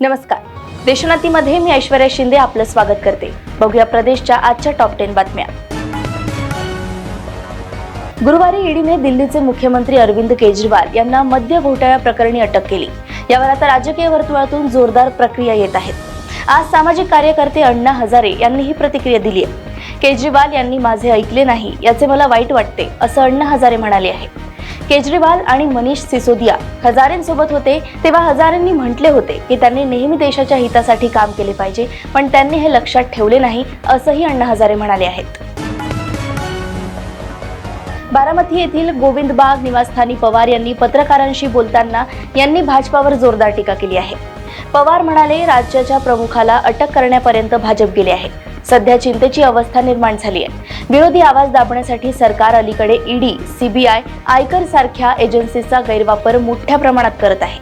नमस्कार. देशोन्नतीमध्ये मी ऐश्वर्या शिंदे आपलं स्वागत करते. बघूया प्रदेशच्या आजच्या टॉप 10 बातम्या. गुरुवारी ईडीने दिल्लीचे मुख्यमंत्री अरविंद केजरीवाल यांना मद्य घोटाळा प्रकरणी अटक केली. यावर आता राजकीय वर्तुळातून जोरदार प्रक्रिया येत आहेत. आज सामाजिक कार्यकर्ते अण्णा हजारे यांनी ही प्रतिक्रिया दिली आहे. केजरीवाल यांनी माझे ऐकले नाही याचे मला वाईट वाटते असं अण्णा हजारे म्हणाले आहे. केजरीवाल आणि मनीष सिसोदिया हजारेंसोबत होते तेव्हा हजारेंनी म्हटले होते की त्यांनी नेहमी देशाच्या हितासाठी काम केले पाहिजे, पण त्यांनी हे लक्षात ठेवले नाही असंही अण्णा हजारे म्हणाले आहेत. बारामती येथील गोविंदबाग निवासस्थानी पवार यांनी पत्रकारांशी बोलताना यांनी भाजपावर जोरदार टीका केली आहे. पवार म्हणाले, राज्याच्या प्रमुखाला अटक करण्यापर्यंत भाजप गेले आहे. सध्या चिंतेची अवस्था निर्माण झाली आहे. विरोधी आवाज दाबण्यासाठी सरकार अलीकडे ईडी, सीबीआय, आयकर सारख्या एजन्सीचा गैरवापर मोठ्या प्रमाणात करत आहे.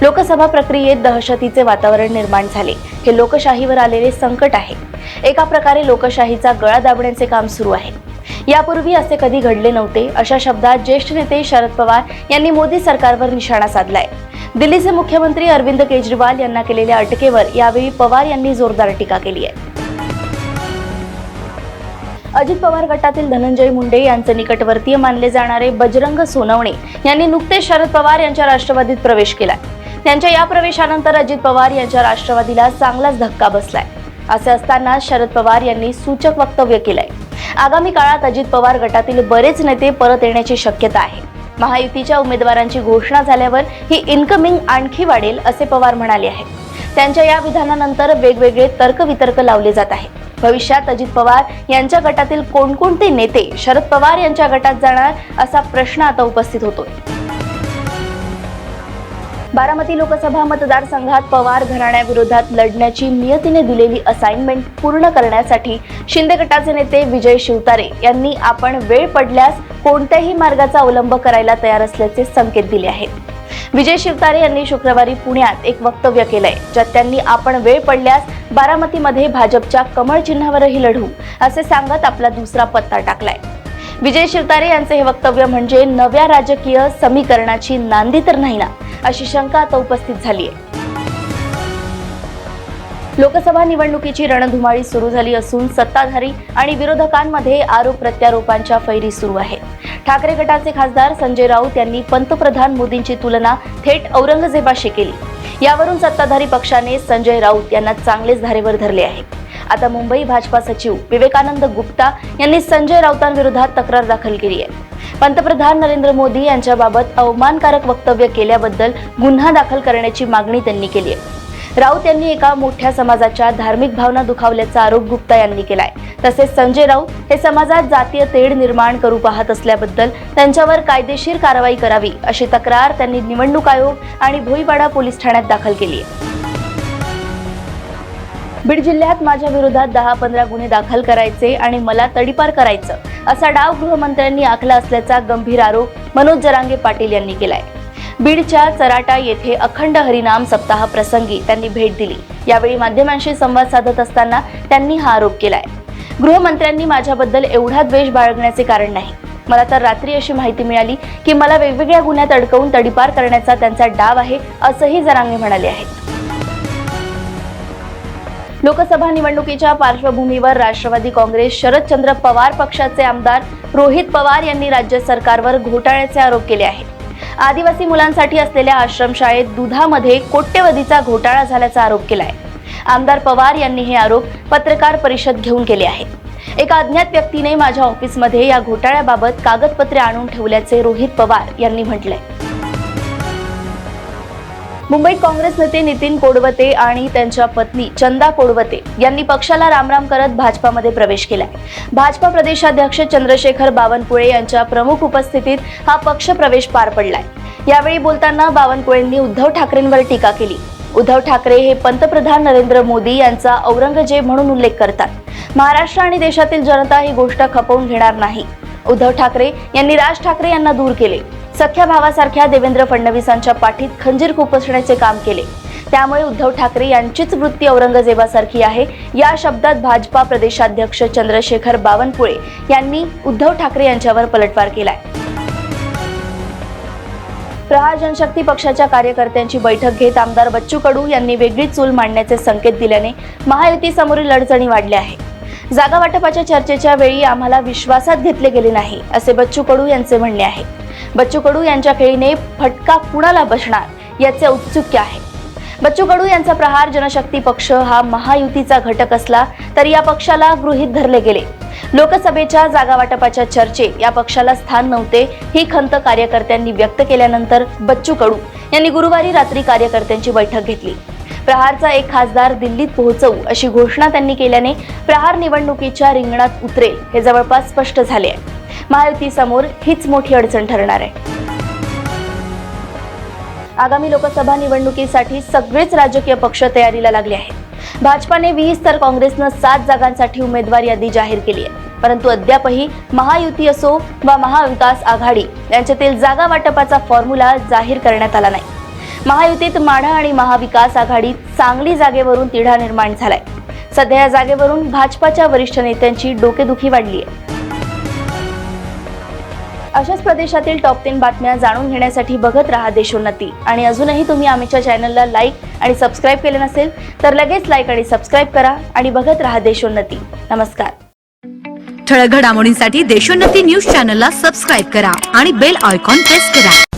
लोकसभा प्रक्रियेत दहशतीचे वातावरण निर्माण झाले. हे लोकशाहीवर आलेले संकट आहे. एका प्रकारे लोकशाहीचा गळा दाबण्याचे काम सुरू आहे. यापूर्वी असे कधी घडले नव्हते अशा शब्दात ज्येष्ठ नेते शरद पवार यांनी मोदी सरकारवर निशाणा साधलाय. दिल्लीचे मुख्यमंत्री अरविंद केजरीवाल यांना केलेल्या अटकेवर यावेळी पवार यांनी जोरदार टीका केली आहे. अजित पवार गटातील धनंजय मुंडे यांचे निकटवर्तीय मानले जाणारे बजरंग सोनवणे यांनी नुकतेच शरद पवार यांच्या राष्ट्रवादीत प्रवेश केलाय. त्यांच्या या प्रवेशानंतर अजित पवार यांच्या राष्ट्रवादीला चांगलाच धक्का बसलाय. असे असताना शरद पवार यांनी सूचक वक्तव्य केलंय. आगामी काळात अजित पवार गटातील बरेच नेते परत येण्याची शक्यता आहे. महायुतीच्या उमेदवारांची घोषणा झाल्यावर ही इन्कमिंग आणखी वाढेल असे पवार म्हणाले आहेत. त्यांच्या या विधानानंतर वेगवेगळे तर्कवितर्क लावले जात आहेत. भविष्यात अजित पवार यांच्या गटातील कोणकोणते नेते शरद पवार यांच्या गटात जाणार असा प्रश्न आता उपस्थित होतोय. बारामती लोकसभा मतदारसंघात पवार घराण्याविरोधात लढण्याची नियतीने दिलेली असाइनमेंट पूर्ण करण्यासाठी शिंदे गटाचे नेते विजय शिवतारे यांनी आपण वेळ पडल्यास कोणत्याही मार्गाचा अवलंब करायला तयार असल्याचे संकेत दिले आहेत. विजय शिवतारे यांनी शुक्रवारी पुण्यात एक वक्तव्य केलंय, ज्यात त्यांनी आपण वेळ पडल्यास बारामतीमध्ये भाजपच्या कमळ चिन्हावरही लढू असे सांगत आपला दुसरा पत्ता टाकलाय. विजय शिवतारे यांचे हे वक्तव्य म्हणजे नव्या राजकीय समीकरणाची नांदी तर नाही ना, अशी शंका आता उपस्थित झाली आहे. लोकसभा निवडणुकीची रणधुमाळी सुरू झाली असून सत्ताधारी आणि विरोधकांमध्ये आरोप प्रत्यारोपांच्या फैरी सुरू आहे. ठाकरे गटाचे खासदार संजय राऊत यांनी पंतप्रधान मोदींची तुलना थेट औरंगजेबाशी केली. यावरून सत्ताधारी पक्षाने संजय राऊत यांना चांगलेच धारेवर धरले आहे. आता मुंबई भाजपा सचिव विवेकानंद गुप्ता यांनी संजय राऊतांविरोधात तक्रार दाखल केली आहे. पंतप्रधान नरेंद्र मोदी यांच्याबाबत अवमानकारक वक्तव्य केल्याबद्दल गुन्हा दाखल करण्याची मागणी त्यांनी केली आहे. राऊत यांनी एका मोठ्या समाजाच्या धार्मिक भावना दुखावल्याचा आरोप गुप्ता यांनी केलाय. तसेच संजय राऊत हे समाजात जातीय तेढ निर्माण करू पाहत असल्याबद्दल त्यांच्यावर कायदेशीर कारवाई करावी अशी तक्रार त्यांनी निवडणूक आयोग आणि भोईवाडा पोलीस ठाण्यात दाखल केली आहे. बीड जिल्ह्यात माझ्या विरोधात 10-15 गुन्हे दाखल करायचे आणि मला तडीपार करायचं असा डाव गृहमंत्र्यांनी आखला असल्याचा गंभीर आरोप मनोज जरांगे पाटील यांनी केलाय. बीडच्या चराटा येथे अखंड हरिनाम सप्ताह प्रसंगी त्यांनी भेट दिली. यावेळी माध्यमांशी संवाद साधत असताना त्यांनी हा आरोप केलाय. गृहमंत्र्यांनी माझ्याबद्दल एवढा द्वेष बाळगण्याचे कारण नाही. मला तर रात्री अशी माहिती मिळाली की मला वेगवेगळ्या गुन्ह्यात अडकवून तडीपार करण्याचा त्यांचा डाव आहे असंही जरांगे म्हणाले आहेत. लोकसभा निवडणुकीच्या पार्श्वभूमीवर राष्ट्रवादी काँग्रेस शरदचंद्र पवार पक्षाचे आमदार रोहित पवार यांनी राज्य सरकारवर घोटाळ्याचे आरोप केले आहेत. आदिवासी मुलांसाठी असलेल्या आश्रमशाळेत दुधामध्ये कोट्यवधीचा घोटाळा झाल्याचा आरोप केलाय. आमदार पवार यांनी हे आरोप पत्रकार परिषद घेऊन केले आहेत. एका अज्ञात व्यक्तीने माझ्या ऑफिसमध्ये या घोटाळ्याबाबत कागदपत्रे आणून ठेवल्याचे रोहित पवार यांनी म्हटलंय. मुंबईत काँग्रेस नेते नितीन कोडवते आणि त्यांच्या पत्नी चंदा कोडवते यांनी पक्षाला रामराम करत भाजपामध्ये प्रवेश केलाय. भाजपा प्रदेशाध्यक्ष चंद्रशेखर बावनकुळे यांच्या प्रमुख उपस्थितीत हा पक्ष प्रवेश पार पडलाय. यावेळी बोलताना बावनकुळेंनी उद्धव ठाकरेंवर टीका केली. उद्धव ठाकरे हे पंतप्रधान नरेंद्र मोदी यांचा औरंगजेब म्हणून उल्लेख करतात. महाराष्ट्र आणि देशातील जनता ही गोष्ट खपवून घेणार नाही. उद्धव ठाकरे यांनी राज ठाकरे यांना दूर केले. सख्या भावासारख्या देवेंद्र फडणवीसांच्या पाठीत खंजीर खुपसण्याचे काम केले. त्यामुळे उद्धव ठाकरे यांचीच वृत्ती औरंगजेबासारखी आहे या शब्दात भाजपा प्रदेशाध्यक्ष चंद्रशेखर बावनकुळे यांनी उद्धव ठाकरे यांच्यावर पलटवार केलाय. प्रहार जनशक्ती पक्षाच्या कार्यकर्त्यांची बैठक घेत आमदार बच्चू कडू यांनी वेगळी चूल मांडण्याचे संकेत दिल्याने महायुतीसमोरील अडचणी वाढल्या आहे। जागा वाटपाच्या चर्चेच्या वेळी आम्हाला विश्वासात घेतले गेले नाही, असे बच्चू कडू यांचे म्हणणे आहे। बच्चू कडू यांच्या खेळीने फटका कुणाला बसणार याचे औत्सुक्य आहे। बच्चू कडू यांचा प्रहार जनशक्ती पक्ष हा महायुतीचा घटक असला तरी या पक्षाला गृहीत धरले गेले। लोकसभेच्या जागा वाटपाच्या चर्चेत या पक्षाला स्थान नव्हते ही खंत कार्यकर्त्यांनी व्यक्त केल्यानंतर बच्चू कडू यांनी गुरुवारी रात्री कार्यकर्त्यांची बैठक घेतली। प्रहारचा एक खासदार दिल्लीत पोहोचवू अशी घोषणा त्यांनी केल्याने प्रहार निवडणुकीच्या रिंगणात उतरेल हे जवळपास स्पष्ट झाले आहे। महायुतीसमोर हीच मोठी अडचण ठरणार आहे। आगामी लोकसभा निवडणुकीसाठी सगळेच राजकीय पक्ष तयारीला लागले आहेत। भाजपाने 20 तर काँग्रेसने 7 जागांसाठी उमेदवार यादी जाहीर केली आहे, परंतु अद्यापही महायुती असो वा महाविकास आघाडी यांच्यातील जागा वाटपाचा फॉर्म्युला जाहीर करण्यात आला नाही। महायुतीत माढा आणि महाविकास आघाडीत सांगली जागेवरून तिढा निर्माण झालाय। सध्या या जागेवरून भाजपाच्या वरिष्ठ नेत्यांची डोकेदुखी वाढली आहे। अशाच प्रदेशातील टॉप 10 बातम्या जाणून घेण्यासाठी बघत राहा देशोन्नती। आणि अजूनही तुम्ही आमच्या चॅनलला लाईक आणि सबस्क्राईब केले नसेल तर लगेच लाईक आणि सबस्क्राईब करा आणि बघत राहा देशोन्नती। नमस्कार। ठळक घडामोडींसाठी देशोन्नती न्यूज चॅनलला सबस्क्राईब करा आणि बेल आयकॉन प्रेस करा।